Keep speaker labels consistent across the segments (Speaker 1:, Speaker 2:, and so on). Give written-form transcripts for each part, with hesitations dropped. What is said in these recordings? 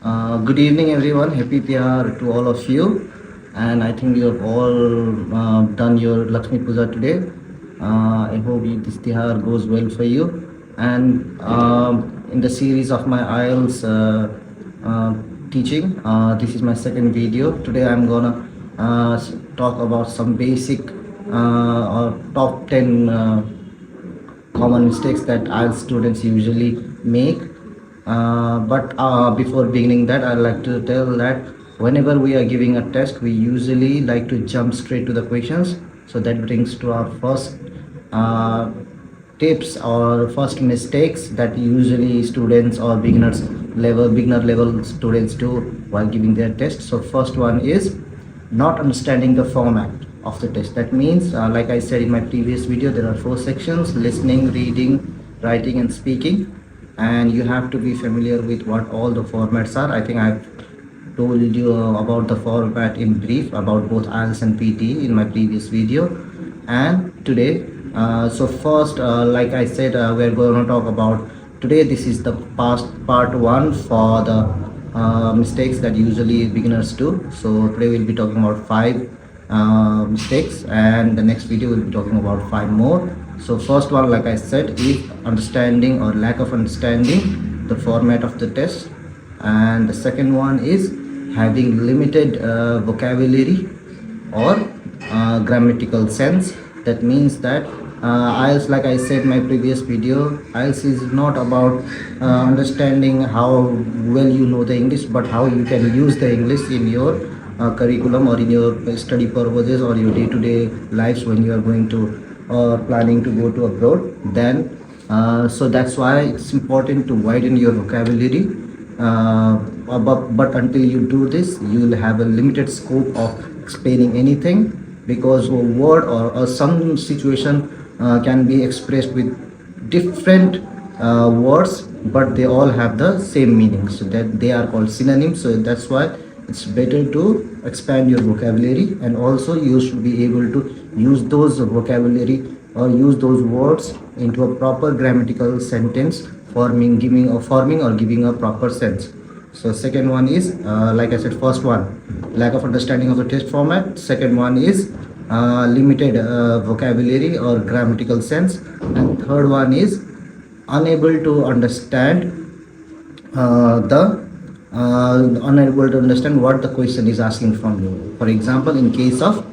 Speaker 1: Good evening, everyone. Happy Tihar to all of you. And I think you have all done your Lakshmi Puja today. I hope this Tihar goes well for you. And in the series of my Ielts teaching, this is my second video. Today I'm gonna talk about some basic or top 10 common mistakes that IELTS students usually make. But before beginning that, I'd like to tell that whenever we are giving a test, we usually like to jump straight to the questions. So that brings to our first uh, tips or first mistakes that usually students or beginner level students do while giving their test. So first one is not understanding the format of the test. That means, like I said in my previous video, there are four sections: listening, reading, writing and speaking, and you have to be familiar with what all the formats are. I think I've told you about the format in brief about both IELTS and PT in my previous video. And today, so first, like I said, we're going to talk about today. This is the part one for the mistakes that usually beginners do. So today we'll be talking about five mistakes, and the next video we'll be talking about five more. So first one, like I said, is understanding or lack of understanding the format of the test, and the second one is having limited vocabulary or grammatical sense. That means that IELTS, like I said in my previous video, IELTS is not about understanding how well you know the English, but how you can use the English in your curriculum or in your study purposes or your day-to-day lives when you are going to or planning to go to abroad. Then so that's why it's important to widen your vocabulary, but until you do this, you will have a limited scope of explaining anything, because a word or some situation can be expressed with different words, but they all have the same meaning, so that they are called synonyms. So that's why it's better to expand your vocabulary, and also you should be able to use those vocabulary or use those words into a proper grammatical sentence, forming or giving a proper sense. So second one is, like I said, first one, lack of understanding of the test format. Second one is limited vocabulary or grammatical sense, and third one is unable to understand the unable to understand what the question is asking from you. For example, in the case of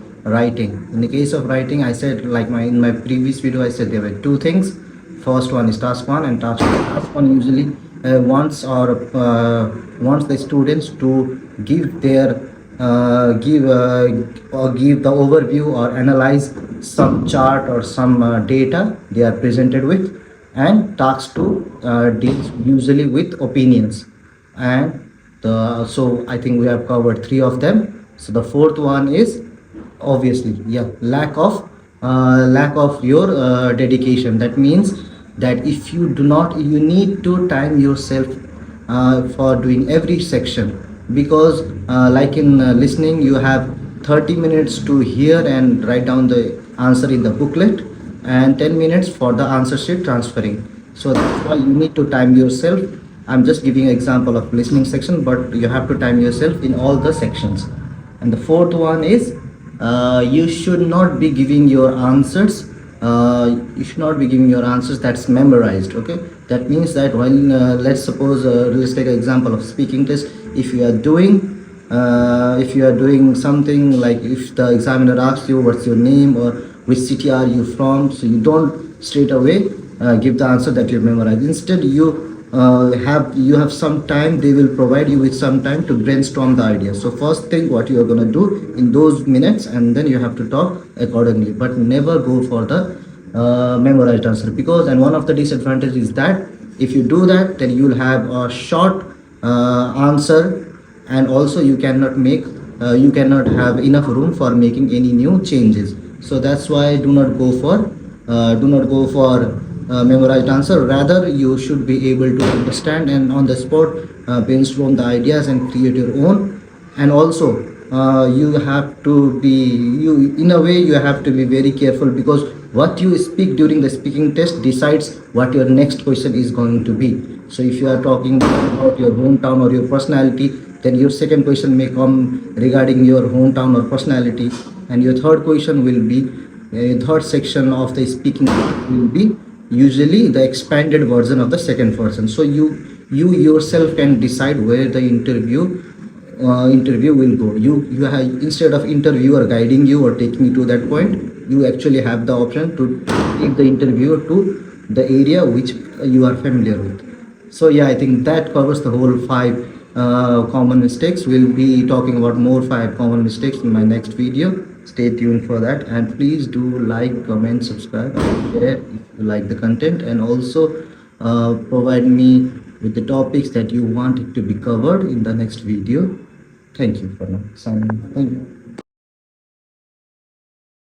Speaker 1: writing, I said, like in my previous video, I said there were two things. First one is task one, and task one usually wants the students to give their give the overview or analyze some chart or some data they are presented with. And task two deals usually with opinions. And so I think we have covered three of them. So the fourth one is obviously, yeah, lack of your dedication. That means that if you do not, you need to time yourself for doing every section, because like in listening, you have 30 minutes to hear and write down the answer in the booklet, and 10 minutes for the answer sheet transferring. So that's why you need to time yourself. I'm just giving an example of listening section, but you have to time yourself in all the sections. And the fourth one is, you should not be giving your answers that's memorized. Okay, that means that when let's suppose, let's take an example of speaking test. If you are doing something like, if the examiner asks you what's your name or which city are you from, so you don't straight away give the answer that you memorized. Instead, you have some time. They will provide you with some time to brainstorm the idea. So first thing what you are going to do in those minutes, and then you have to talk accordingly, but never go for the memorized answer. Because, and one of the disadvantages is that if you do that, then you will have a short answer, and also you cannot have enough room for making any new changes. So that's why do not go for memorized answer. Rather, you should be able to understand and on the spot brainstorm the ideas and create your own. And also you have to be, in a way you have to be very careful, because what you speak during the speaking test decides what your next question is going to be. So if you are talking about your hometown or your personality, then your second question may come regarding your hometown or personality, and your third question will be third section of the speaking will be usually the expanded version of the second person. So you yourself can decide where the interview will go. You have, instead of interviewer guiding you or taking you to that point, you actually have the option to take the interviewer to the area which you are familiar with. So yeah, I think that covers the whole five common mistakes. We'll be talking about more five common mistakes in my next video. Stay tuned for that, and please do like, comment, subscribe, and share if you like the content, and also provide me with the topics that you want it to be covered in the next video. Thank you for now. Signing. Thank you.